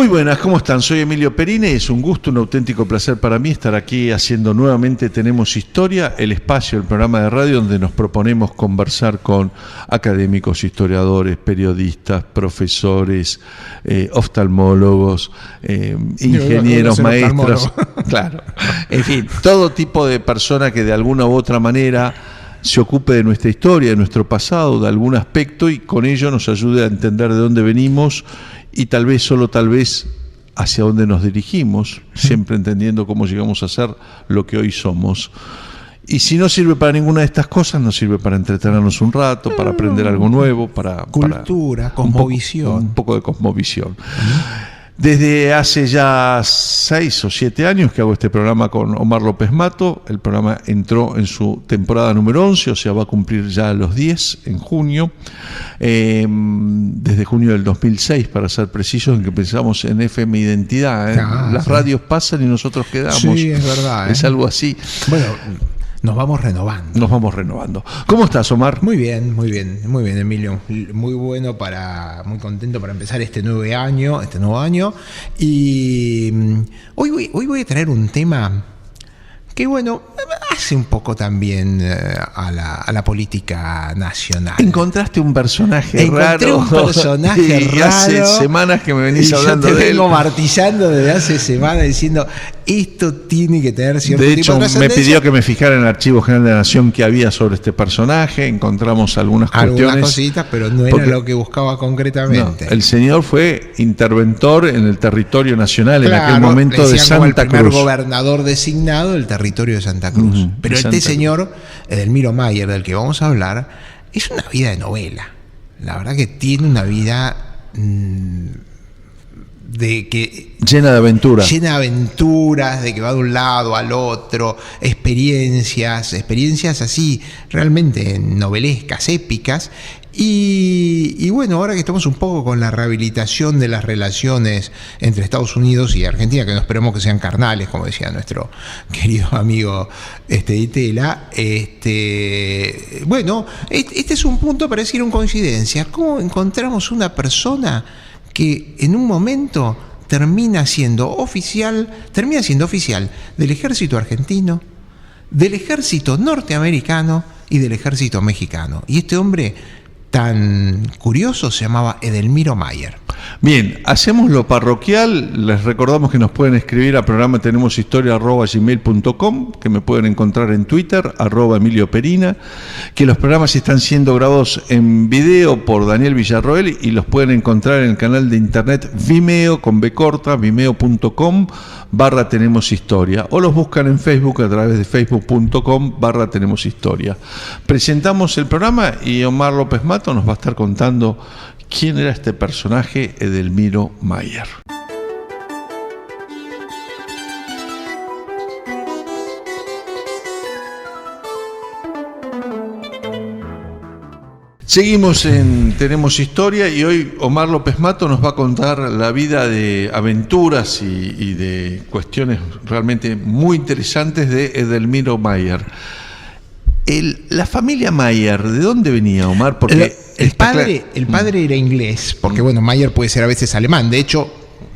Muy buenas, ¿cómo están? Soy Emilio Perina y es un gusto, un auténtico placer para mí estar aquí haciendo nuevamente Tenemos Historia, el espacio, el programa de radio donde nos proponemos conversar con académicos, historiadores, periodistas, profesores, oftalmólogos, ingenieros, maestros, claro, en fin, todo tipo de persona que de alguna u otra manera se ocupe de nuestra historia, de nuestro pasado, de algún aspecto y con ello nos ayude a entender de dónde venimos y tal vez, solo tal vez, hacia dónde nos dirigimos, siempre entendiendo cómo llegamos a ser lo que hoy somos. Y si no sirve para ninguna de estas cosas, nos sirve para entretenernos un rato, para aprender algo nuevo, para cultura, cosmovisión. Un poco de cosmovisión. Desde hace ya 6 o 7 años que hago este programa con Omar López Mato. El programa entró en su temporada número 11, o sea, va a cumplir ya los 10 en junio. Desde junio del 2006, para ser precisos, en que pensamos en FM Identidad. Las radios pasan y nosotros quedamos. Sí, es verdad. Es algo así. Bueno, nos vamos renovando. Nos vamos renovando. ¿Cómo estás, Omar? Muy bien, Emilio. Muy muy contento para empezar este nuevo año. Y hoy voy a traer un tema que, bueno, hace un poco también a la política nacional. Encontraste un personaje raro. Un personaje raro. Hace semanas que me venís hablando de él. Yo te vengo martillando desde hace semanas diciendo, esto tiene que tener cierto tipo de trascendencia. De hecho, me pidió que me fijara en el Archivo General de la Nación que había sobre este personaje. Encontramos algunas cositas, pero no era lo que buscaba concretamente. No, el señor fue interventor en el territorio nacional, en aquel momento de Santa Cruz. El primer gobernador designado del territorio de Santa Cruz. Pero señor, Edelmiro Mayer, del que vamos a hablar, es una vida de novela. La verdad que tiene una vida llena de aventuras. Llena de aventuras, de que va de un lado al otro, experiencias así, realmente novelescas, épicas. Y bueno, ahora que estamos un poco con la rehabilitación de las relaciones entre Estados Unidos y Argentina, que no esperemos que sean carnales, como decía nuestro querido amigo Ditela, bueno, este es un punto para decir una coincidencia. ¿Cómo encontramos una persona que en un momento termina siendo oficial del ejército argentino, del ejército norteamericano y del ejército mexicano? Y este hombre tan curioso se llamaba Edelmiro Mayer. Bien, hacemos lo parroquial. Les recordamos que nos pueden escribir a programa tenemoshistoria@gmail.com, que me pueden encontrar en Twitter @Emilio Perina, que los programas están siendo grabados en video por Daniel Villarroel y los pueden encontrar en el canal de internet Vimeo con B corta, vimeo.com/tenemoshistoria, o los buscan en Facebook a través de facebook.com/tenemoshistoria. Presentamos el programa y Omar López Mato nos va a estar contando quién era este personaje, Edelmiro Mayer. Seguimos en Tenemos Historia y hoy Omar López Mato nos va a contar la vida de aventuras y de cuestiones realmente muy interesantes de Edelmiro Mayer. La familia Mayer, ¿de dónde venía, Omar? Porque el padre era inglés, porque bueno, Mayer puede ser a veces alemán. De hecho,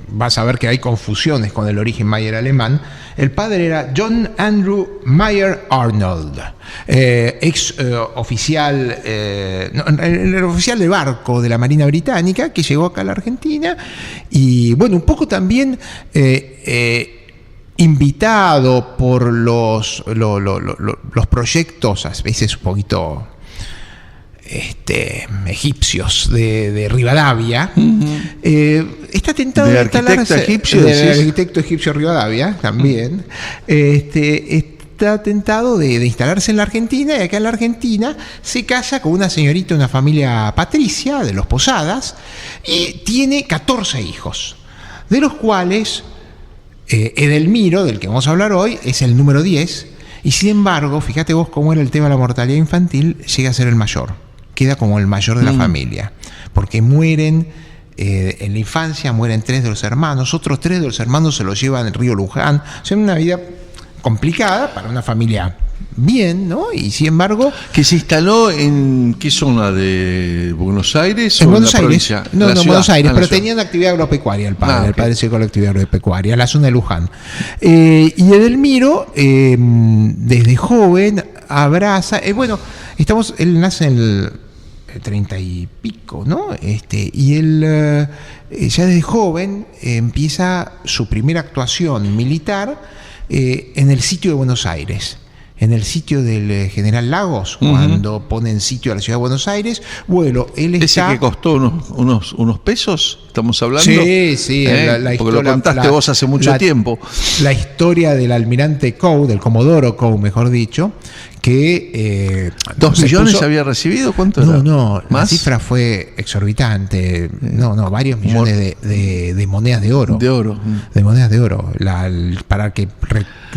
vas a ver que hay confusiones con el origen Mayer alemán. El padre era John Andrew Mayer Arnold, oficial, el oficial de barco de la Marina Británica, que llegó acá a la Argentina. Y bueno, un poco también invitado por los proyectos, a veces un poquito egipcios de Rivadavia. Está tentado de instalarse. Arquitecto egipcio Rivadavia también. Está tentado de instalarse en la Argentina, y acá en la Argentina se casa con una señorita, una familia patricia de los Posadas, y tiene 14 hijos, de los cuales Edelmiro, del que vamos a hablar hoy, es el número 10, y sin embargo, fíjate vos cómo era el tema de la mortalidad infantil, llega a ser el mayor, queda como el mayor de la familia, porque mueren en la infancia, mueren 3 de los hermanos, otros 3 de los hermanos se los llevan al río Luján. O sea, una vida complicada para una familia bien, ¿no? Y sin embargo... ¿Que se instaló en qué zona de Buenos Aires? En Buenos Aires. Provincia? No, en Buenos Aires, pero tenían actividad agropecuaria el padre. El padre se dedicó a la actividad agropecuaria, la zona de Luján. Y Edelmiro, desde joven, abraza... él nace en el 30 y pico, ¿no? Y él ya desde joven empieza su primera actuación militar en el sitio de Buenos Aires. En el sitio del General Lagos, cuando ponen sitio a la ciudad de Buenos Aires. Bueno, él está... ¿Ese que costó unos pesos? ¿Estamos hablando? Sí, la porque lo contaste vos hace mucho tiempo. La historia del almirante Coe, del Comodoro Coe, mejor dicho, que... ¿2 millones había recibido? ¿Cuánto era? No, la cifra fue exorbitante. Varios millones de monedas de oro. De monedas de oro. Para que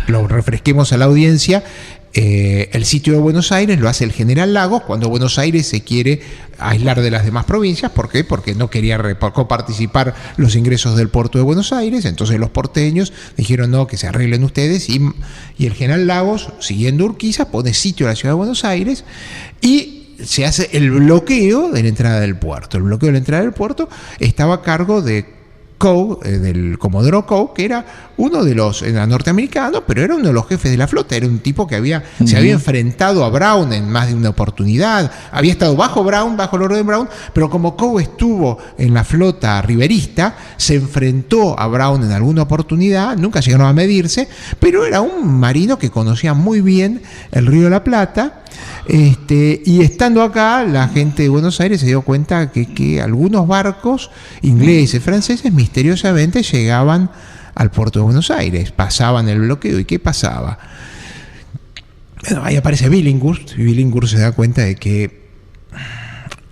lo refresquemos a la audiencia, el sitio de Buenos Aires lo hace el General Lagos cuando Buenos Aires se quiere aislar de las demás provincias. ¿Por qué? Porque no quería coparticipar los ingresos del puerto de Buenos Aires. Entonces los porteños dijeron no, que se arreglen ustedes, y el General Lagos, siguiendo Urquiza, pone sitio a la ciudad de Buenos Aires y se hace el bloqueo de la entrada del puerto. El bloqueo de la entrada del puerto estaba a cargo de Coe, del Comodoro Coe, que era uno de los, era norteamericano, pero era uno de los jefes de la flota. Era un tipo que se había enfrentado a Brown en más de una oportunidad, había estado bajo el orden de Brown, pero como Coe estuvo en la flota riverista, se enfrentó a Brown en alguna oportunidad, nunca llegaron a medirse, pero era un marino que conocía muy bien el Río de la Plata. Y estando acá, la gente de Buenos Aires se dio cuenta que algunos barcos ingleses, franceses, misteriosamente llegaban al puerto de Buenos Aires, pasaban el bloqueo. ¿Y qué pasaba? Bueno, ahí aparece Billinghurst, y Billinghurst se da cuenta de que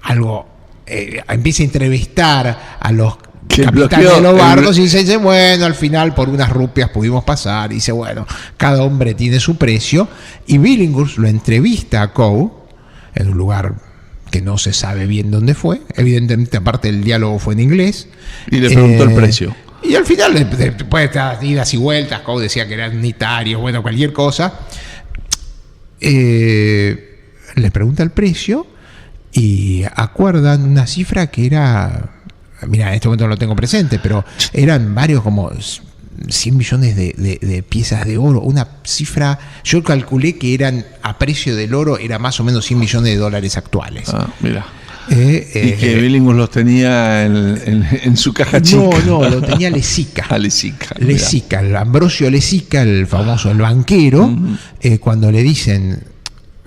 algo, empieza a entrevistar a los capitanes de los barcos y dice, bueno, al final por unas rupias pudimos pasar. Y dice, bueno, cada hombre tiene su precio. Y Billinghurst lo entrevista a Coe en un lugar que no se sabe bien dónde fue. Evidentemente, aparte del diálogo fue en inglés. Y le preguntó el precio. Y al final, después de estas idas y vueltas, Coe decía que eran unitarios, bueno, cualquier cosa. Le pregunta el precio y acuerdan una cifra que era... Mira, en este momento no lo tengo presente, pero eran varios, como 100 millones de piezas de oro. Una cifra, yo calculé que eran, a precio del oro, era más o menos 100 millones de dólares actuales. Mira. Y que Billinghurst los tenía en su caja chica. No, lo tenía Lezica. Lezica, el Ambrosio Lezica, el famoso, el banquero, cuando le dicen,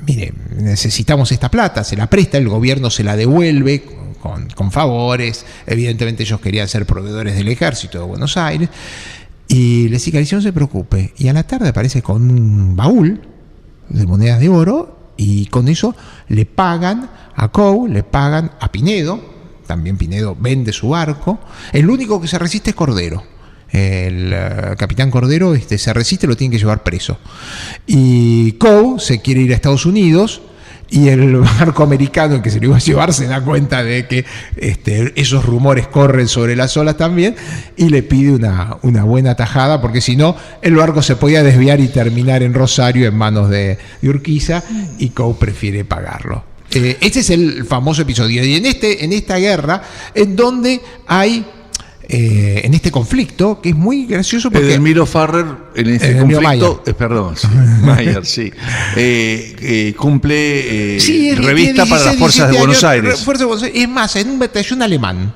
mire, necesitamos esta plata, se la presta, el gobierno se la devuelve con favores. Evidentemente ellos querían ser proveedores del ejército de Buenos Aires. Y Lezica dice, no se preocupe. Y a la tarde aparece con un baúl de monedas de oro, y con eso le pagan a Coe, le pagan a Pinedo. También Pinedo vende su barco. El único que se resiste es Cordero. El capitán Cordero se resiste, lo tienen que llevar preso. Y Coe se quiere ir a Estados Unidos, y el barco americano que se lo iba a llevar se da cuenta de que esos rumores corren sobre las olas también, y le pide una buena tajada, porque si no el barco se podía desviar y terminar en Rosario en manos de Urquiza, y Coe prefiere pagarlo. Este es el famoso episodio. Y en esta guerra, en donde hay... en este conflicto, que es muy gracioso porque... Edelmiro Farrer, en este conflicto... Mayer, sí. Cumple revista para las Fuerzas de Buenos Aires. Es más, en un batallón alemán.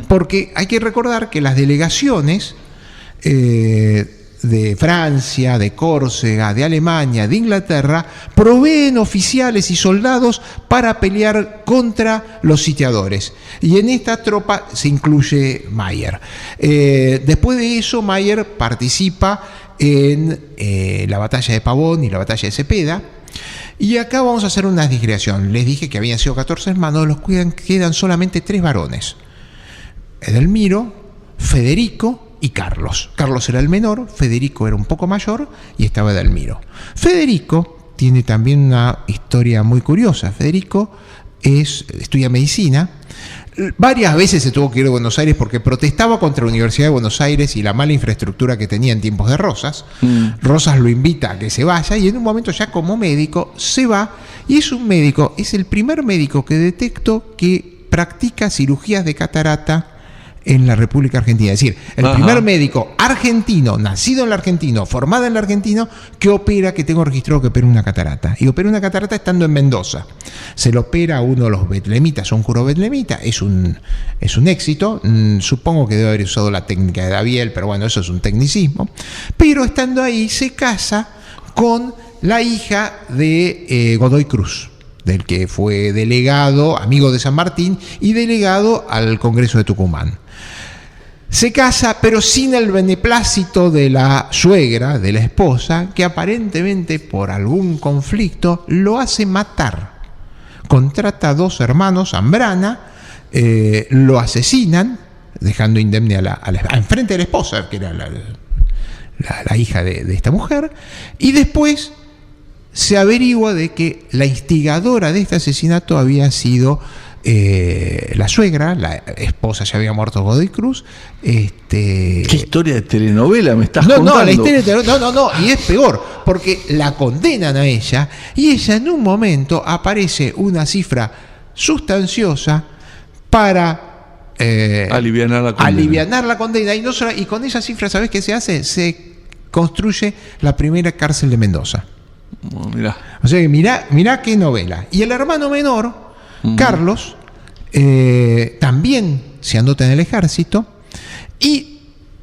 Porque hay que recordar que las delegaciones de Francia, de Córcega, de Alemania, de Inglaterra, proveen oficiales y soldados para pelear contra los sitiadores. Y en esta tropa se incluye Mayer. Después de eso, Mayer participa en la batalla de Pavón y la batalla de Cepeda. Y acá vamos a hacer una digregación. Les dije que habían sido 14 hermanos, de los que quedan solamente 3 varones. Edelmiro, Federico y Carlos. Carlos era el menor, Federico era un poco mayor, y estaba Edelmiro. Federico tiene también una historia muy curiosa. Federico estudia medicina, Varias veces se tuvo que ir a Buenos Aires porque protestaba contra la Universidad de Buenos Aires y la mala infraestructura que tenía en tiempos de Rosas. Rosas lo invita a que se vaya y en un momento ya como médico se va, y es el primer médico que detecto que practica cirugías de catarata en la República Argentina. Es decir, el primer médico argentino, nacido en la Argentina, formado en la Argentina, que tengo registrado que opera una catarata. Y opera una catarata estando en Mendoza. Se lo opera a uno de los betlemitas, a un curo betlemita. Es un éxito. Supongo que debe haber usado la técnica de Daviel, pero bueno, eso es un tecnicismo. Pero estando ahí, se casa con la hija de Godoy Cruz, del que fue delegado, amigo de San Martín, y delegado al Congreso de Tucumán. Se casa, pero sin el beneplácito de la suegra, de la esposa, que aparentemente por algún conflicto lo hace matar. Contrata a 2 hermanos, Zambrana, lo asesinan, dejando indemne enfrente de la esposa, que era la hija de esta mujer, y después se averigua de que la instigadora de este asesinato había sido la suegra, la esposa ya había muerto Godoy Cruz. ¿Qué historia de telenovela me estás contando? No, la historia de telenovela, no, y es peor, porque la condenan a ella, y ella en un momento aparece una cifra sustanciosa para alivianar la condena, y con esa cifra, ¿sabes qué se hace? Se construye la primera cárcel de Mendoza. Mirá. O sea que mirá qué novela. Y el hermano menor, Carlos, también se anota en el ejército y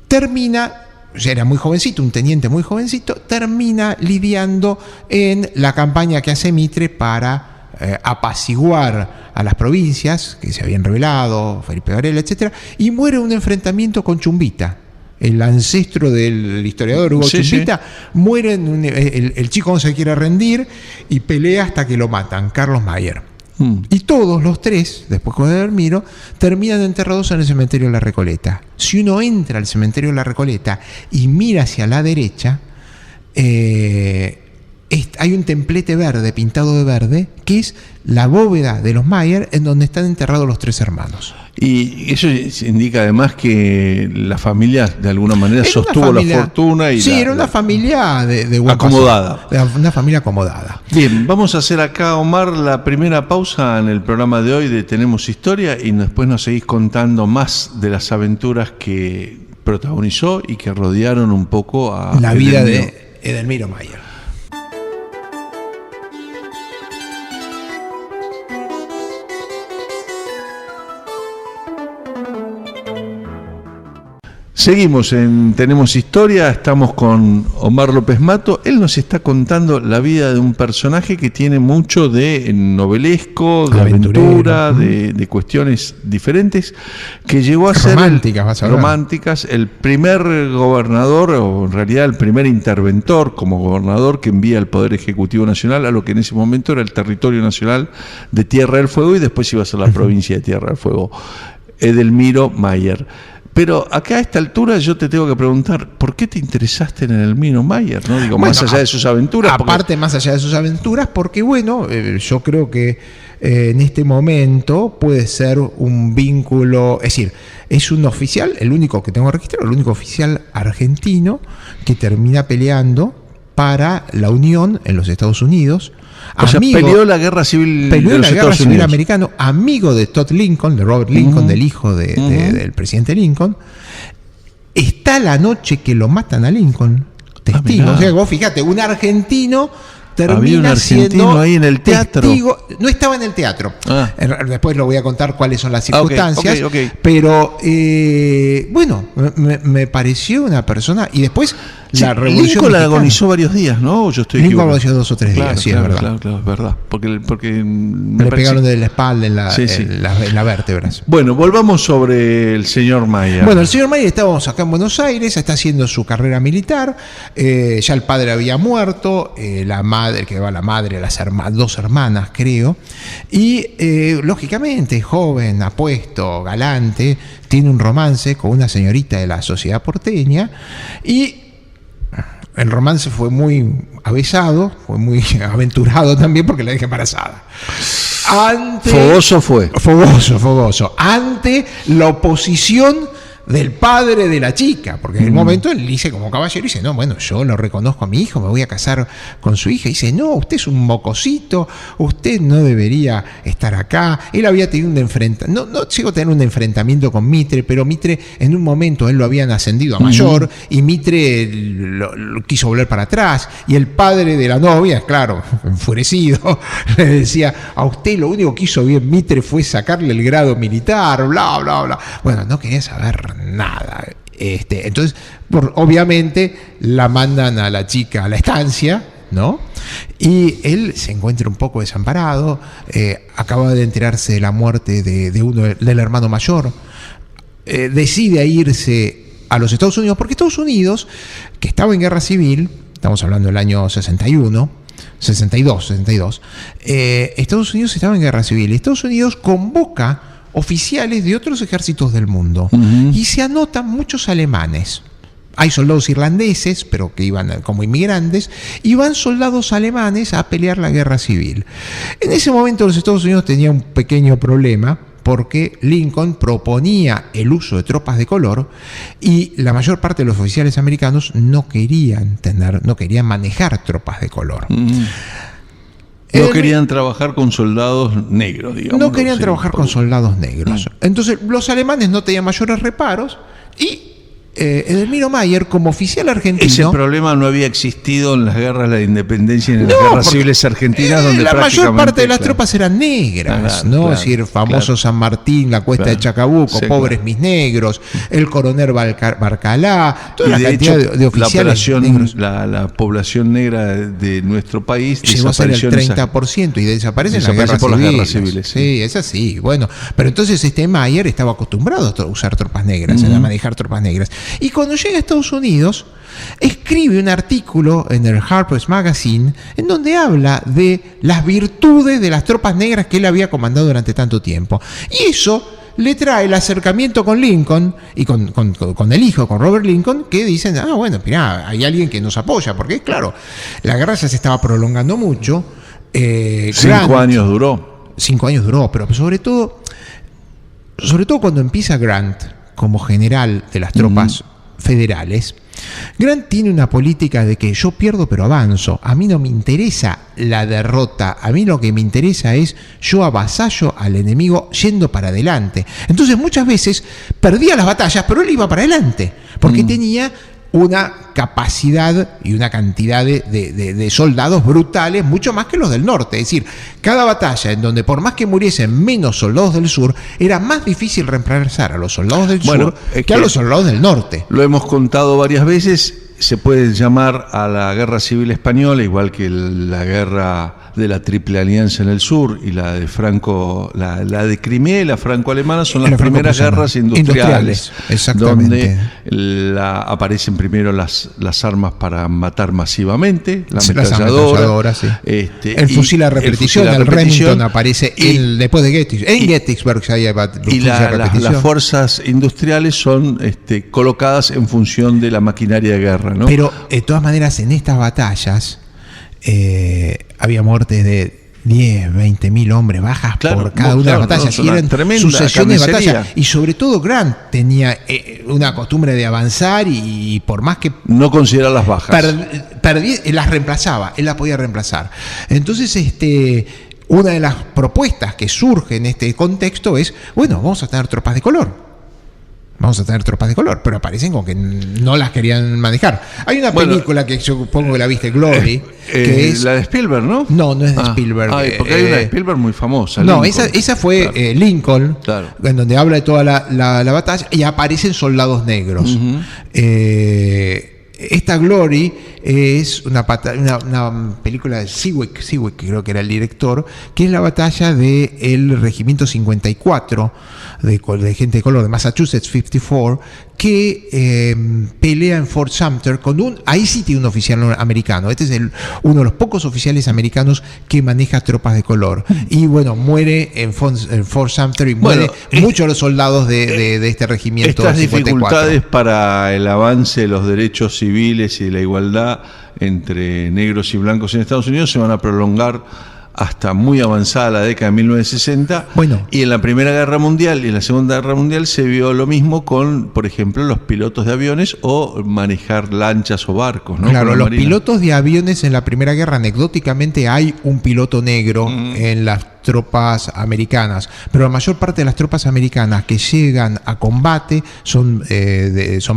termina, ya era muy jovencito, un teniente muy jovencito, termina lidiando en la campaña que hace Mitre para apaciguar a las provincias que se habían rebelado, Felipe Varela, etc. Y muere en un enfrentamiento con Chumbita. El ancestro del historiador Hugo Chumbita, muere el chico no se quiere rendir y pelea hasta que lo matan, Carlos Mayer. Y todos los 3, después con Edelmiro, terminan enterrados en el cementerio de la Recoleta. Si uno entra al cementerio de la Recoleta y mira hacia la derecha, hay un templete verde, pintado de verde, que es la bóveda de los Mayer, en donde están enterrados los 3 hermanos. Y eso indica además que la familia de alguna manera sostuvo la fortuna. Era una familia de acomodada. Una familia acomodada. Bien, vamos a hacer acá, Omar, la primera pausa en el programa de hoy de Tenemos Historia, y después nos seguís contando más de las aventuras que protagonizó y que rodearon un poco a la vida de Edelmiro Mayer. Seguimos en Tenemos Historia, estamos con Omar López Mato. Él nos está contando la vida de un personaje que tiene mucho de novelesco, de aventura, de cuestiones diferentes, que llegó a ser románticas, el primer gobernador, o en realidad el primer interventor como gobernador que envía el Poder Ejecutivo Nacional a lo que en ese momento era el territorio nacional de Tierra del Fuego, y después iba a ser la provincia de Tierra del Fuego, Edelmiro Mayer. Pero acá a esta altura yo te tengo que preguntar, ¿por qué te interesaste en Edelmiro Mayer? ¿No? Digo, más allá de sus aventuras. Aparte, más allá de sus aventuras, porque yo creo que en este momento puede ser un vínculo, es decir, es un oficial, el único que tengo registrado, el único oficial argentino que termina peleando para la Unión en los Estados Unidos. Peleó la guerra civil americano, amigo de Todd Lincoln, de Robert Lincoln, del hijo del presidente Lincoln. Está la noche que lo matan a Lincoln, testigo. O sea, vos fíjate, un argentino termina siendo ahí en el teatro. Testigo. No estaba en el teatro. Después lo voy a contar cuáles son las circunstancias. Okay. Pero me pareció una persona. Y después la revolución Lincoln la agonizó varios días, ¿no? Yo estoy Lincoln agonizó 2 o 3 días, sí, es verdad. Claro, es verdad. Porque le pegaron de la espalda en la vértebras. Bueno, volvamos sobre el señor Mayer. Bueno, el señor Mayer, estábamos acá en Buenos Aires, está haciendo su carrera militar. Ya el padre había muerto, la madre, las 2 hermanas, creo. Y lógicamente, joven, apuesto, galante, tiene un romance con una señorita de la sociedad porteña. Y El romance fue muy avesado, fue muy aventurado también porque la dejé embarazada. Fogoso fue. Fogoso. Ante la oposición del padre de la chica, porque en el momento él dice como caballero, dice, no, bueno, yo lo reconozco a mi hijo, me voy a casar con su hija. Dice, no, usted es un mocosito, usted no debería estar acá. Él había tenido un enfrentamiento, no llegó a tener un enfrentamiento con Mitre, pero Mitre en un momento él lo habían ascendido a mayor y Mitre lo quiso volver para atrás, y el padre de la novia, claro, enfurecido, le decía, a usted lo único que hizo bien Mitre fue sacarle el grado militar, bla, bla, bla. Bueno, no quería saber nada. Entonces, obviamente, la mandan a la chica a la estancia, ¿no? Y él se encuentra un poco desamparado, acaba de enterarse de la muerte del hermano mayor, decide irse a los Estados Unidos, porque Estados Unidos, que estaba en guerra civil, estamos hablando del año 62, Estados Unidos estaba en guerra civil, y Estados Unidos convoca oficiales de otros ejércitos del mundo, y se anotan muchos alemanes. Hay soldados irlandeses, pero que iban como inmigrantes, y van soldados alemanes a pelear la guerra civil. En ese momento los Estados Unidos tenían un pequeño problema, porque Lincoln proponía el uso de tropas de color, y la mayor parte de los oficiales americanos no querían manejar tropas de color. No querían trabajar con soldados negros, digamos. No querían trabajar con soldados negros. Entonces, los alemanes no tenían mayores reparos, y Edelmiro Mayer, como oficial argentino... Ese problema no había existido en las guerras de la independencia y en las guerras civiles argentinas, donde la mayor parte de las tropas eran negras, ¿no? Es decir, famoso San Martín, la cuesta de Chacabuco, pobres mis negros, el coronel Barcalá, toda la cantidad de oficiales negros. La población negra de nuestro país llegó a ser el 30% y desaparecen las guerras civiles. Sí, es así. Bueno, pero entonces Mayer estaba acostumbrado a usar tropas negras, a manejar tropas negras. Y cuando llega a Estados Unidos, escribe un artículo en el Harper's Magazine en donde habla de las virtudes de las tropas negras que él había comandado durante tanto tiempo. Y eso le trae el acercamiento con Lincoln y con el hijo, con Robert Lincoln, que dicen, bueno, mirá, hay alguien que nos apoya, porque claro, la guerra ya se estaba prolongando mucho. 5 años duró. 5 años duró, pero sobre todo cuando empieza Grant como general de las tropas federales, Grant tiene una política de que yo pierdo pero avanzo. A mí no me interesa la derrota, a mí lo que me interesa es yo avasallo al enemigo yendo para adelante. Entonces muchas veces perdía las batallas, pero él iba para adelante, porque tenía una capacidad y una cantidad de soldados brutales, mucho más que los del norte. Es decir, cada batalla en donde por más que muriesen menos soldados del sur, era más difícil reemplazar a los soldados del sur que a los soldados del norte. Lo hemos contado varias veces. Se puede llamar a la Guerra Civil Española, igual que la guerra de la Triple Alianza en el sur y la de Franco, la de Crimea y la franco-alemana son las primeras guerras industriales, exactamente, donde aparecen primero las armas para matar masivamente, la ametralladora, sí. El fusil a repetición, el Remington aparece después de Gettysburg. En Gettysburg ya hay y las fuerzas industriales son colocadas en función de la maquinaria de guerra, ¿no? Pero de todas maneras en estas batallas había muertes de 10, 20 mil hombres, bajas por cada una de las batallas, y eran sucesiones de batallas. Y sobre todo Grant tenía una costumbre de avanzar y por más que no considerar las bajas, las reemplazaba, él las podía reemplazar. Entonces una de las propuestas que surge en este contexto es, bueno, vamos a tener tropas de color. Pero aparecen como que no las querían manejar. Hay una película que yo supongo que la viste, Glory, que es la de Spielberg, ¿no? No es de Spielberg. Porque hay una de Spielberg muy famosa. No, esa fue Lincoln, en donde habla de toda la batalla y aparecen soldados negros. Esta Glory es una película de Seawick, creo que era el director, que es la batalla del Regimiento 54 de gente de color de Massachusetts 54, que pelea en Fort Sumter ahí sí tiene un oficial americano. Este es uno de los pocos oficiales americanos que maneja tropas de color. Y bueno, muere en Fort Sumter y muere muchos de los soldados de este regimiento. Estas 54. Dificultades para el avance de los derechos civiles y de la igualdad disputa entre negros y blancos en Estados Unidos se van a prolongar hasta muy avanzada la década de 1960. Bueno. Y en la Primera Guerra Mundial y en la Segunda Guerra Mundial se vio lo mismo con, por ejemplo, los pilotos de aviones o manejar lanchas o barcos, ¿no? Claro, los pilotos de aviones en la Primera Guerra, anecdóticamente hay un piloto negro en las tropas americanas, pero la mayor parte de las tropas americanas que llegan a combate son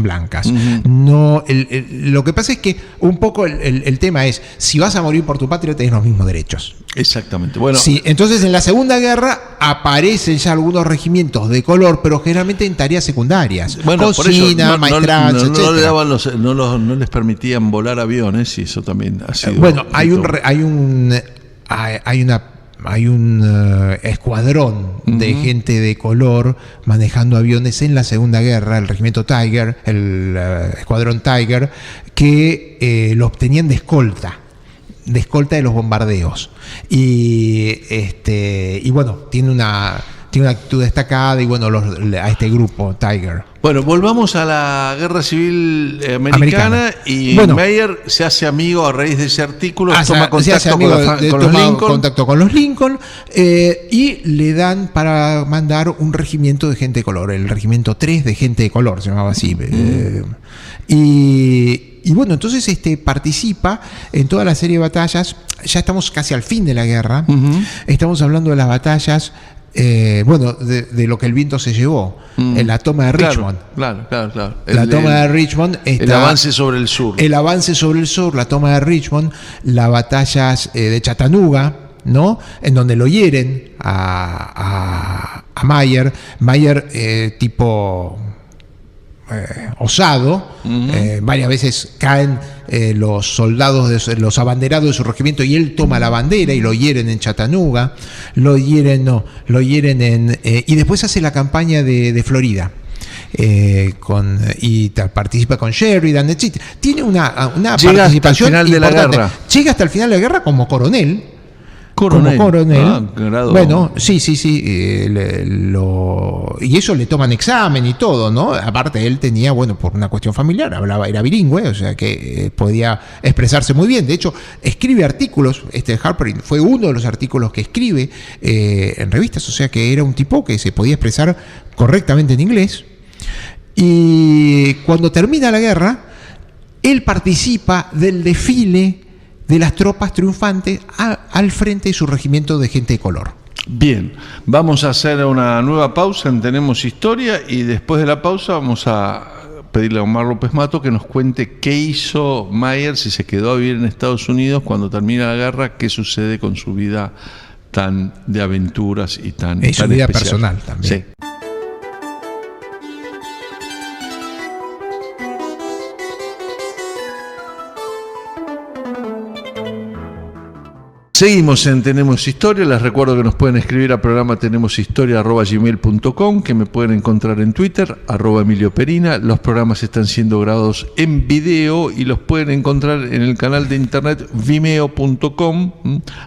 blancas. No, lo que pasa es que un poco el tema es, si vas a morir por tu patria tenés los mismos derechos. Exactamente. Bueno, sí, entonces en la Segunda Guerra aparecen ya algunos regimientos de color, pero generalmente en tareas secundarias. Bueno, cocina, maestracho, etc. No les permitían volar aviones y eso también ha sido... Bueno, hay un escuadrón de gente de color manejando aviones en la Segunda Guerra, el regimiento Tiger, el escuadrón Tiger, que lo obtenían de escolta de los bombardeos. Y bueno, tiene una actitud destacada y bueno, a este grupo Tiger. Bueno, volvamos a la Guerra Civil Americana. Y bueno, Meyer se hace amigo a raíz de ese artículo, toma contacto con los Lincoln y le dan para mandar un regimiento de gente de color, el regimiento 3 de gente de color, se llamaba así. Y bueno, entonces participa en toda la serie de batallas. Ya estamos casi al fin de la guerra. Estamos hablando de las batallas, de lo que el viento se llevó, en la toma de Richmond. Claro. La toma de Richmond. El avance sobre el sur. El avance sobre el sur, la toma de Richmond, las batallas de Chattanooga, ¿no? En donde lo hieren a Meyer. Meyer, tipo... osado, varias veces caen los soldados, los abanderados de su regimiento y él toma la bandera y lo hieren en Chattanooga, lo hieren y después hace la campaña de Florida. Y participa con Sheridan, etc. Tiene una participación hasta el final de la guerra. Llega hasta el final de la guerra como coronel. Como coronel. Bueno, sí. Y eso le toman examen y todo, ¿no? Aparte, él tenía, por una cuestión familiar, era bilingüe, o sea que podía expresarse muy bien. De hecho, escribe artículos. Harper fue uno de los artículos que escribe en revistas, o sea que era un tipo que se podía expresar correctamente en inglés. Y cuando termina la guerra, él participa del desfile de las tropas triunfantes al frente de su regimiento de gente de color. Bien, vamos a hacer una nueva pausa en Tenemos Historia y después de la pausa vamos a pedirle a Omar López Mato que nos cuente qué hizo Meyer, si se quedó a vivir en Estados Unidos cuando termina la guerra, qué sucede con su vida tan de aventuras y tan su vida especial. Personal también. Sí. Seguimos en Tenemos Historia. Les recuerdo que nos pueden escribir al programa tenemoshistoria@gmail.com, que me pueden encontrar en Twitter, @EmilioPerina. Los programas están siendo grabados en video y los pueden encontrar en el canal de internet vimeo.com.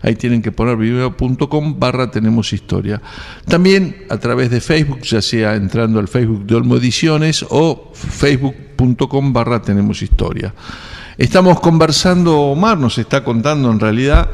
Ahí tienen que poner vimeo.com/tenemoshistoria. También a través de Facebook, ya sea entrando al Facebook de Olmo Ediciones o facebook.com/tenemoshistoria. Estamos conversando, Omar nos está contando en realidad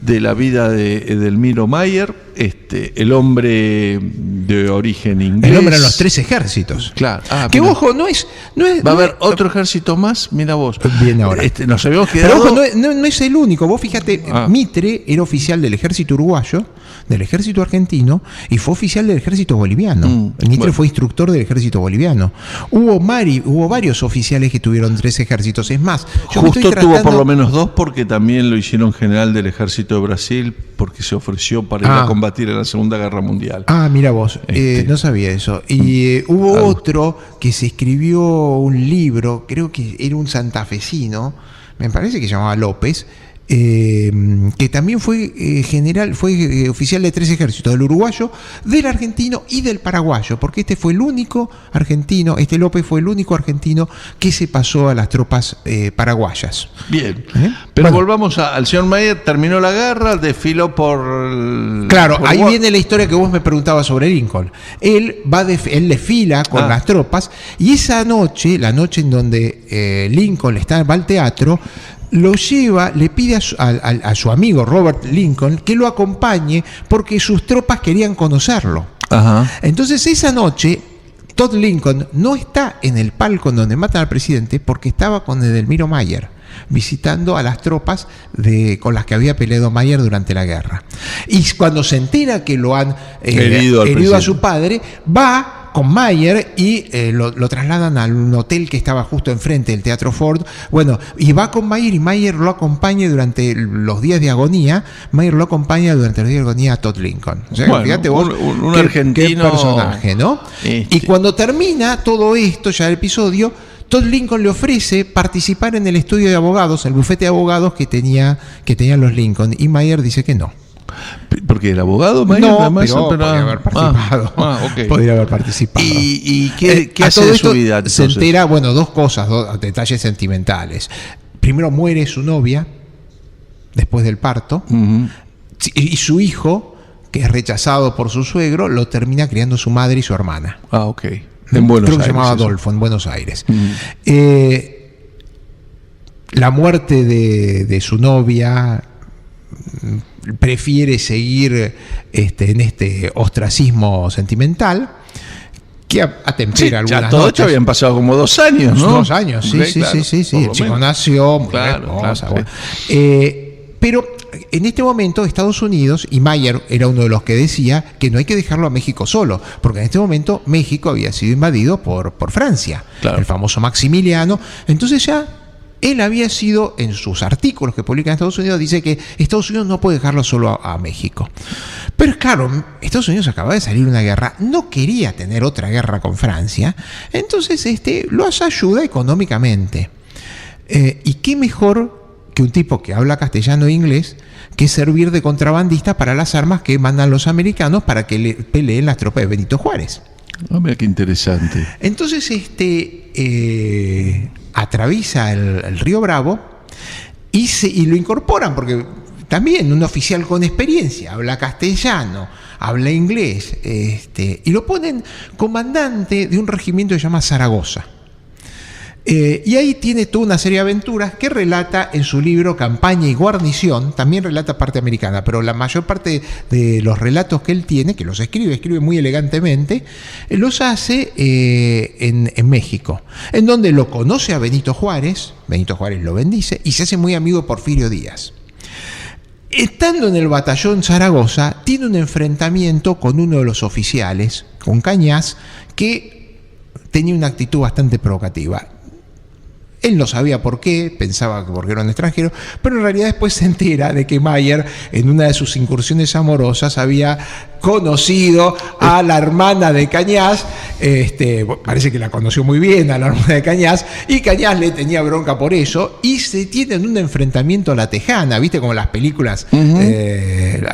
de la vida de Edelmiro Meyer, el hombre de origen inglés. El hombre de los 3 ejércitos. Claro. Que mirá. Ojo, no es. Va a haber otro ejército más, mira vos. Bien ahora. Nos habíamos quedado. Pero ojo, no es el único. Vos fíjate, Mitre era oficial del ejército uruguayo, del ejército argentino, y fue oficial del ejército boliviano. Mitre fue instructor del ejército boliviano. Hubo varios oficiales que tuvieron 3 ejércitos. Es más, justo tuvo por lo menos 2 porque también lo hicieron general del ejército de Brasil porque se ofreció para ir a combatir en la Segunda Guerra Mundial. Mira vos, no sabía eso. Y hubo otro que se escribió un libro, creo que era un santafesino, me parece que se llamaba López, que también fue general, fue oficial de 3 ejércitos, del uruguayo, del argentino y del paraguayo, porque este fue el único argentino, López fue el único argentino que se pasó a las tropas paraguayas. Bien, pero volvamos al señor Meyer. Terminó la guerra, desfiló por... Claro, ahí viene la historia que vos me preguntabas sobre Lincoln. Él desfila con las tropas, y esa noche, la noche en donde Lincoln va al teatro, lo lleva, le pide a su amigo Robert Lincoln que lo acompañe porque sus tropas querían conocerlo. Ajá. Entonces esa noche Todd Lincoln no está en el palco donde matan al presidente porque estaba con Edelmiro Mayer visitando a las tropas con las que había peleado Mayer durante la guerra. Y cuando se entera que lo han herido a su padre, va con Mayer y lo trasladan a un hotel que estaba justo enfrente del Teatro Ford. Bueno, y va con Mayer y Mayer lo acompaña durante los días de agonía. Mayer lo acompaña durante los días de agonía a Todd Lincoln. O sea, bueno, fíjate vos, un argentino. Qué personaje, ¿no? Y cuando termina todo esto, ya el episodio, Todd Lincoln le ofrece participar en el estudio de abogados, el bufete de abogados que tenían los Lincoln, y Mayer dice que no. Porque el abogado Mayer no, pero podría haber participado. Okay. Podría haber participado. ¿Y qué hace de su vida? Entonces? Se entera, bueno, dos cosas, dos detalles sentimentales. Primero muere su novia después del parto, y su hijo, que es rechazado por su suegro, lo termina criando su madre y su hermana. Ah, ok. En Buenos Aires. Se llamaba Adolfo, en Buenos Aires. La muerte de su novia, prefiere seguir en este ostracismo sentimental que atempera algunas ya todo noches. Esto habían pasado como 2 años, ¿no? 2 años, sí. El chico nació, muy hermosa. Claro. Pero en este momento Estados Unidos, y Mayer era uno de los que decía que no hay que dejarlo a México solo, porque en este momento México había sido invadido por Francia, el famoso Maximiliano. Entonces ya él había sido, en sus artículos que publica en Estados Unidos, dice que Estados Unidos no puede dejarlo solo a México. Pero es claro, Estados Unidos acababa de salir de una guerra, no quería tener otra guerra con Francia, entonces los ayuda económicamente. ¿Y qué mejor que un tipo que habla castellano e inglés que servir de contrabandista para las armas que mandan los americanos para que le peleen las tropas de Benito Juárez? Mira qué interesante. Entonces atraviesa el río Bravo y lo incorporan, porque también un oficial con experiencia, habla castellano, habla inglés, y lo ponen comandante de un regimiento que se llama Zaragoza. Y ahí tiene toda una serie de aventuras que relata en su libro Campaña y Guarnición. También relata parte americana, pero la mayor parte de los relatos que él tiene, que los escribe muy elegantemente, los hace en México, en donde lo conoce a Benito Juárez lo bendice y se hace muy amigo de Porfirio Díaz. Estando en el batallón Zaragoza, tiene un enfrentamiento con uno de los oficiales, con Cañas, que tenía una actitud bastante provocativa. Él no sabía por qué, pensaba que porque era un extranjero, pero en realidad después se entera de que Mayer, en una de sus incursiones amorosas, había conocido a la hermana de Cañas, parece que la conoció muy bien a la hermana de Cañas, y Cañas le tenía bronca por eso, y se tienen un enfrentamiento a la tejana, ¿viste? Como las películas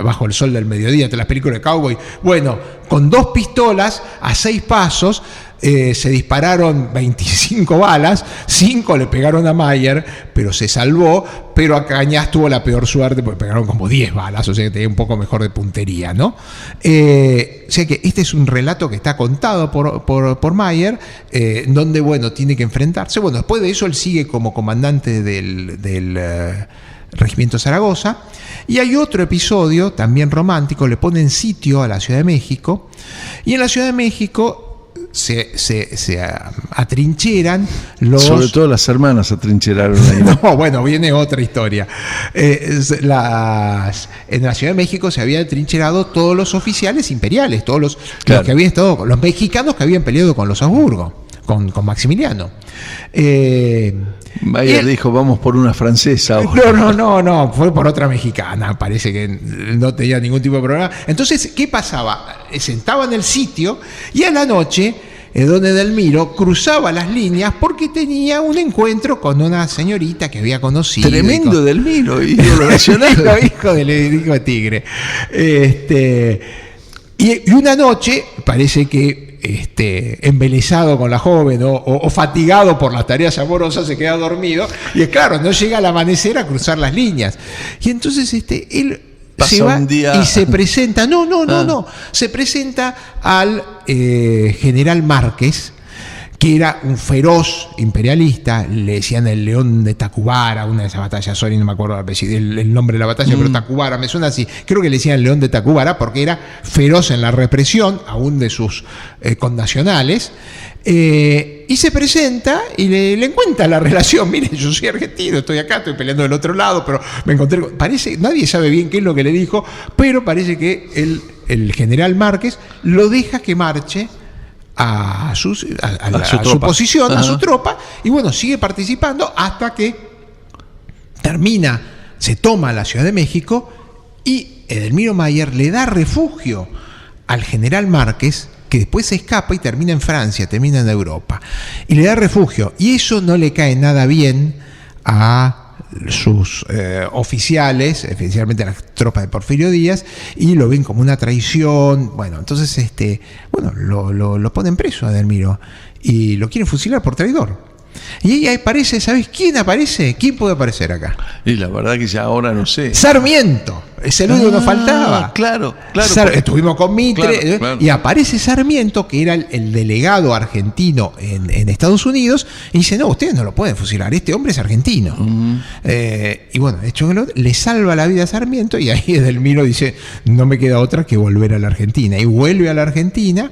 Bajo el sol del mediodía, las películas de cowboy. Bueno, con 2 pistolas a 6 pasos, se dispararon 25 balas, 5 le pegaron a Mayer, pero se salvó, pero a Cañas tuvo la peor suerte porque pegaron como 10 balas, o sea que tenía un poco mejor de puntería, ¿no? O sea que este es un relato que está contado por Mayer, donde, bueno, tiene que enfrentarse. Bueno, después de eso él sigue como comandante del Regimiento Zaragoza, y hay otro episodio también romántico, le ponen sitio a la Ciudad de México, y en la Ciudad de México se atrincheran los... Sobre todo las hermanas atrincheraron ahí. No, bueno, viene otra historia. En la Ciudad de México se habían atrincherado todos los oficiales imperiales, todos los que habían estado, los mexicanos que habían peleado con los Habsburgo, con Maximiliano. Mayer dijo, vamos por una francesa ahora. No, fue por otra mexicana, parece que no tenía ningún tipo de problema. Entonces, ¿qué pasaba? Sentaba en el sitio y a la noche, don Edelmiro cruzaba las líneas porque tenía un encuentro con una señorita que había conocido. Tremendo Edelmiro, ídolo nacional. hijo de Tigre. Y una noche, parece que embelesado con la joven o fatigado por las tareas amorosas, se queda dormido y es claro, no llega al amanecer a cruzar las líneas. Y entonces él se va y se presenta, se presenta al general Márquez, que era un feroz imperialista, le decían el León de Tacubara, una de esas batallas, sorry, no me acuerdo el nombre de la batalla, pero Tacubara, me suena así, creo que le decían el León de Tacubara porque era feroz en la represión, aún de sus connacionales, y se presenta y le encuentra la relación. Mire, yo soy argentino, estoy acá, estoy peleando del otro lado, pero me encontré parece, nadie sabe bien qué es lo que le dijo, pero parece que el general Márquez lo deja que marche a su posición, a su tropa, y bueno, sigue participando hasta que se toma la Ciudad de México y Edelmiro Mayer le da refugio al general Márquez, que después se escapa y termina en Francia, termina en Europa, y le da refugio, y eso no le cae nada bien a sus oficiales, especialmente a las tropas de Porfirio Díaz, y lo ven como una traición. Bueno, entonces lo ponen preso a Edelmiro y lo quieren fusilar por traidor. Y ahí aparece, ¿sabes quién aparece? ¿Quién puede aparecer acá? Y la verdad que ya ahora no sé. Sarmiento, es el único que nos faltaba. Claro. Estuvimos con Mitre, claro. Y aparece Sarmiento, que era el delegado argentino en Estados Unidos, y dice, no, ustedes no lo pueden fusilar, este hombre es argentino. Y bueno, de hecho le salva la vida a Sarmiento, y ahí Edelmiro dice, no me queda otra que volver a la Argentina. Y vuelve a la Argentina,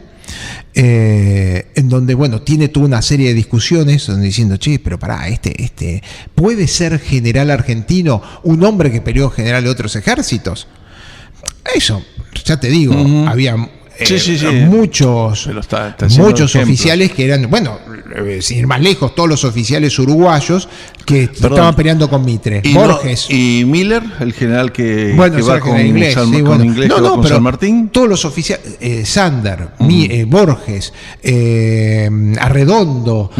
en donde, bueno, tiene toda una serie de discusiones donde diciendo, che, pero pará, ¿puede ser general argentino un hombre que peleó general de otros ejércitos? Eso, ya te digo, había muchos oficiales que eran, bueno, sin ir más lejos, todos los oficiales uruguayos que estaban peleando con Mitre. Borges. ¿Y Miller, el general que va con inglés, con San Martín? Todos los oficiales, Sander, Borges, Arredondo,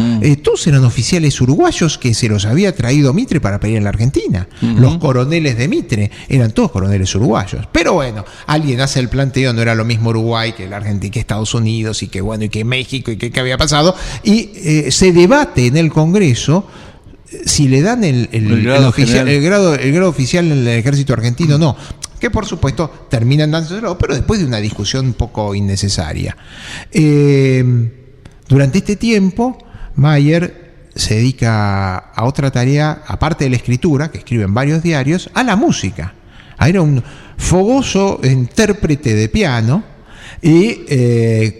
todos eran oficiales uruguayos que se los había traído Mitre para pelear en la Argentina. Los coroneles de Mitre eran todos coroneles uruguayos. Pero bueno, alguien hace el planteo, no era lo mismo Uruguay que la Argentina, que Estados Unidos, y que bueno, y que México, y que qué había pasado, y se debate en el Congreso si le dan el grado oficial en el ejército argentino o no, que por supuesto terminan dándoselo, pero después de una discusión un poco innecesaria. Durante este tiempo, Mayer se dedica a otra tarea, aparte de la escritura, que escribe en varios diarios, a la música. Era un fogoso intérprete de piano, y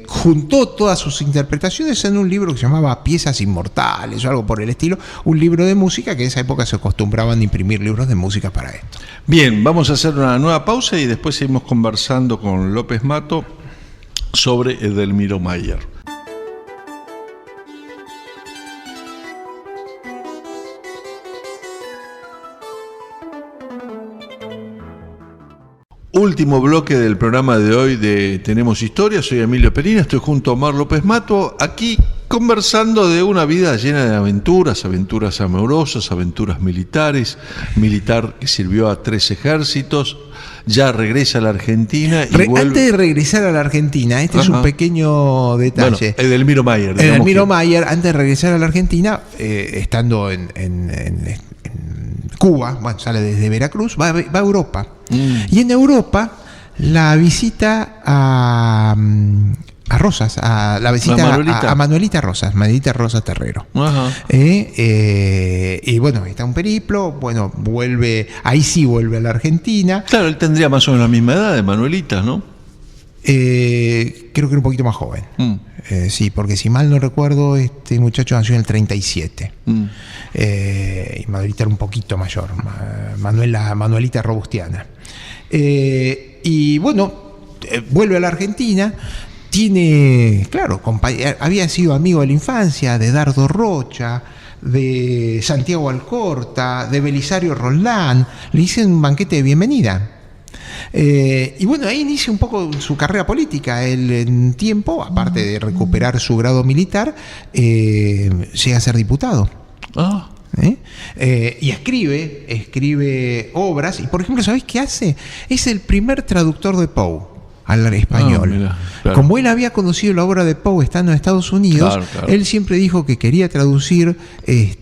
juntó todas sus interpretaciones en un libro que se llamaba Piezas Inmortales o algo por el estilo, un libro de música, que en esa época se acostumbraban a imprimir libros de música para esto. Bien, vamos a hacer una nueva pausa y después seguimos conversando con López Mato sobre Edelmiro Mayer. Último bloque del programa de hoy de Tenemos Historia. Soy Emilio Perina, estoy junto a Omar López Mato, aquí conversando de una vida llena de aventuras amorosas, aventuras militares, militar que sirvió a 3 ejércitos, ya regresa a la Argentina y vuelve... Antes de regresar a la Argentina, es un pequeño detalle. Bueno, Edelmiro Mayer. Edelmiro Mayer, antes de regresar a la Argentina, estando en Cuba, bueno, sale desde Veracruz, va a Europa. Y en Europa la visita a Rosas, a Manuelita Rosas, Manuelita Rosas Terrero. Y bueno, está un periplo, bueno, vuelve a la Argentina. Claro, él tendría más o menos la misma edad de Manuelita, ¿no? Creo que era un poquito más joven. Sí, porque si mal no recuerdo, este muchacho nació en el 37. Y Manuelita era un poquito mayor, Manuelita Robustiana. Y bueno, vuelve a la Argentina. Tiene, claro, había sido amigo de la infancia de Dardo Rocha, de Santiago Alcorta, de Belisario Roldán. Le hice un banquete de bienvenida. Y bueno, ahí inicia un poco su carrera política. Él, en tiempo, aparte de recuperar su grado militar, llega a ser diputado. Y escribe obras. Y por ejemplo, ¿sabés qué hace? Es el primer traductor de Poe al español. Claro. Como él había conocido la obra de Poe estando en Estados Unidos, claro. Él siempre dijo que quería traducir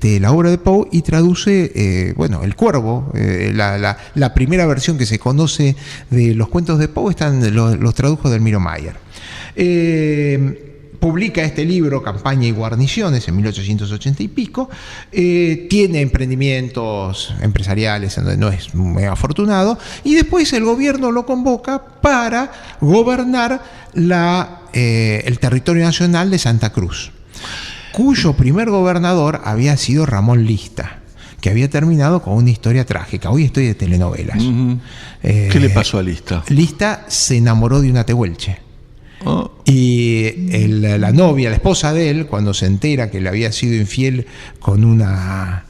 la obra de Poe, y traduce, El Cuervo, la primera versión que se conoce de los cuentos de Poe, los tradujo Edelmiro Mayer. publica este libro, Campaña y Guarniciones, en 1880 y pico. Tiene emprendimientos empresariales en donde no es muy afortunado, y después el gobierno lo convoca para gobernar el territorio nacional de Santa Cruz, cuyo primer gobernador había sido Ramón Lista, que había terminado con una historia trágica. Hoy estoy de telenovelas. ¿Qué le pasó a Lista? Lista se enamoró de una tehuelche. Oh. Y la novia, la esposa de él, cuando se entera que le había sido infiel con una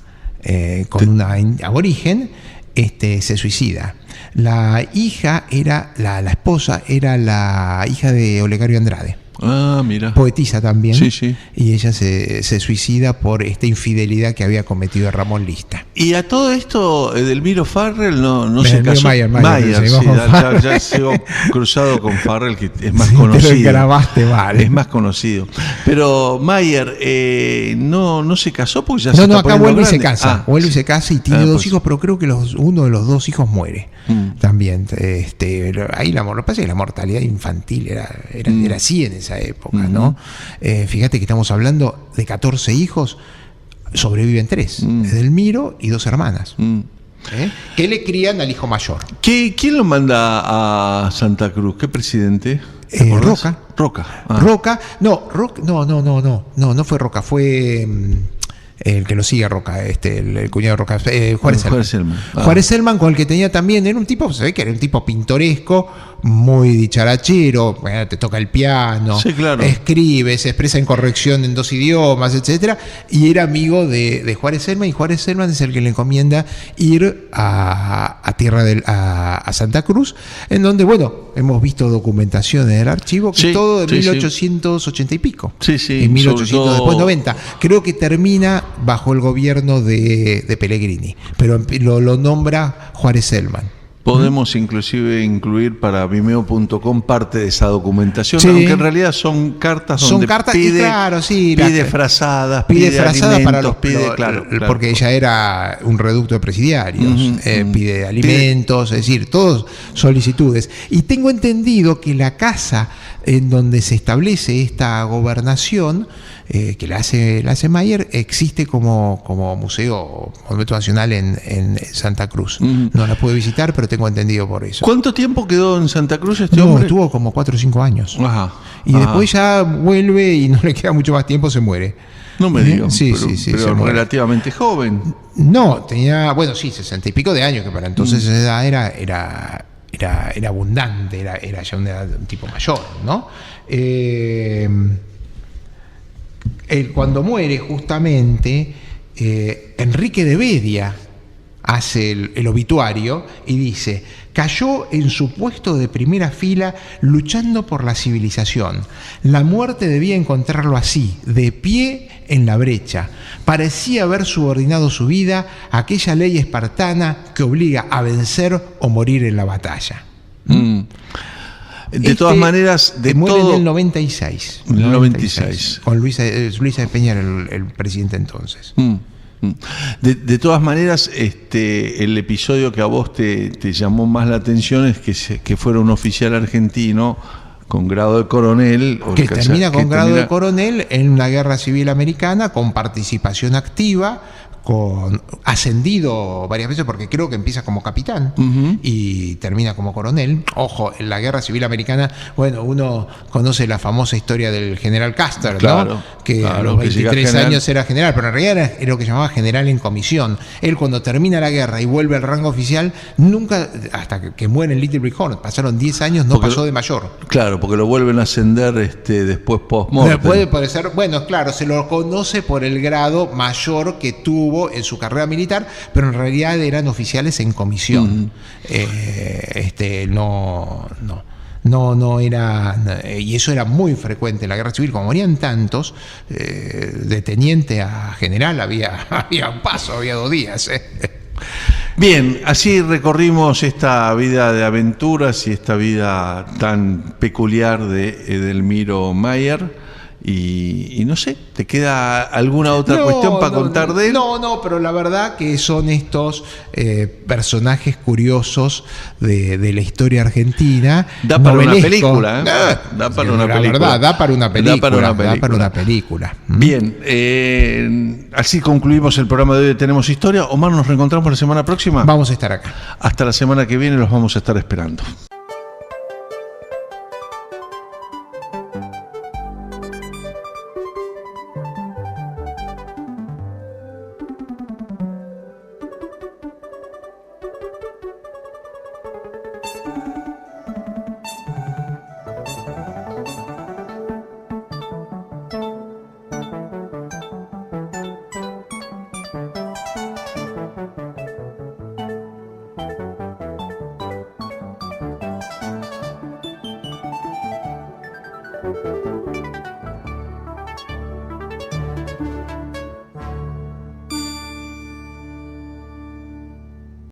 aborigen, se suicida. La hija era, la esposa era la hija de Olegario Andrade. Ah, mira. Poetisa también. Sí, sí. Y ella se suicida por esta infidelidad que había cometido Ramón Lista. Y a todo esto, Edelmiro Farrell no se casó. Mayer, sí, ya sigo cruzado con Farrell, que es más conocido. Te lo grabaste mal. Es más conocido. Pero Mayer no se casó porque ya No, acá vuelve y se casa. Vuelve y sí. se casa y tiene dos hijos, pero creo que uno de los dos hijos muere. También. Ahí lo que pasa es que la mortalidad infantil era así en esa época, ¿no? Fíjate que estamos hablando de 14 hijos, sobreviven 3, Edelmiro y 2 hermanas, que le crían al hijo mayor. ¿Quién lo manda a Santa Cruz? ¿Qué presidente? Roca. Roca. No fue Roca, fue el que lo sigue a Roca, el cuñado de Roca, Juárez Selman. Juárez Selman, con el que tenía también, era un tipo, se ve que era un tipo pintoresco, muy dicharachero, te toca el piano, sí, claro. Escribe, se expresa en corrección en 2 idiomas, etcétera, y era amigo de Juárez Selman, y Juárez Selman es el que le encomienda ir a Santa Cruz, en donde, hemos visto documentaciones del archivo, que todo de 1880 y pico, en 1890, creo que termina bajo el gobierno de Pellegrini, pero lo nombra Juárez Selman. Podemos inclusive incluir para Vimeo.com parte de esa documentación, aunque en realidad son cartas donde pide frazadas, pide alimentos, porque ella era un reducto de presidiarios, pide alimentos, es decir, todas solicitudes. Y tengo entendido que la casa en donde se establece esta gobernación, que la hace Mayer, existe como museo, monumento nacional en Santa Cruz. No la pude visitar, pero tengo entendido por eso. ¿Cuánto tiempo quedó en Santa Cruz este hombre? Estuvo como 4 o 5 años. Y después ya vuelve y no le queda mucho más tiempo, se muere. No me digas, sí, pero relativamente joven. No, tenía, 60 y pico de años, que para entonces esa edad era abundante, era ya un tipo mayor, ¿no? Cuando muere, justamente, Enrique de Bedia hace el obituario y dice: cayó en su puesto de primera fila luchando por la civilización. La muerte debía encontrarlo así, de pie en la brecha. Parecía haber subordinado su vida a aquella ley espartana que obliga a vencer o morir en la batalla. De todas maneras, muere en el 96. En el 96. Con Luisa de Peña, el presidente entonces. De todas maneras, el episodio que a vos te llamó más la atención es que fuera un oficial argentino con grado de coronel. Termina con grado de coronel en una guerra civil americana, con participación activa, ascendido varias veces, porque creo que empieza como capitán y termina como coronel. Ojo, en la guerra civil americana, uno conoce la famosa historia del general Custer, ¿no? Que a los 23 años era general, pero en realidad era lo que llamaba general en comisión. Él, cuando termina la guerra y vuelve al rango oficial, nunca, hasta que muere en Little Big Horn, pasaron 10 años, pasó de mayor. Claro, porque lo vuelven a ascender después post-mortem. Puede ser, claro, se lo conoce por el grado mayor que tuvo en su carrera militar, pero en realidad eran oficiales en comisión. No era, y eso era muy frecuente en la guerra civil. Como morían tantos, de teniente a general había un paso, había 2 días. Bien, así recorrimos esta vida de aventuras y esta vida tan peculiar de Edelmiro Mayer. y no sé, ¿te queda alguna otra cuestión para contar de él? No, pero la verdad que son estos personajes curiosos de la historia argentina. Da para una película, ¿eh? Da para una película. La verdad, da para una película. Bien, así concluimos el programa de hoy de Tenemos Historia. Omar, ¿nos reencontramos la semana próxima? Vamos a estar acá. Hasta la semana que viene los vamos a estar esperando.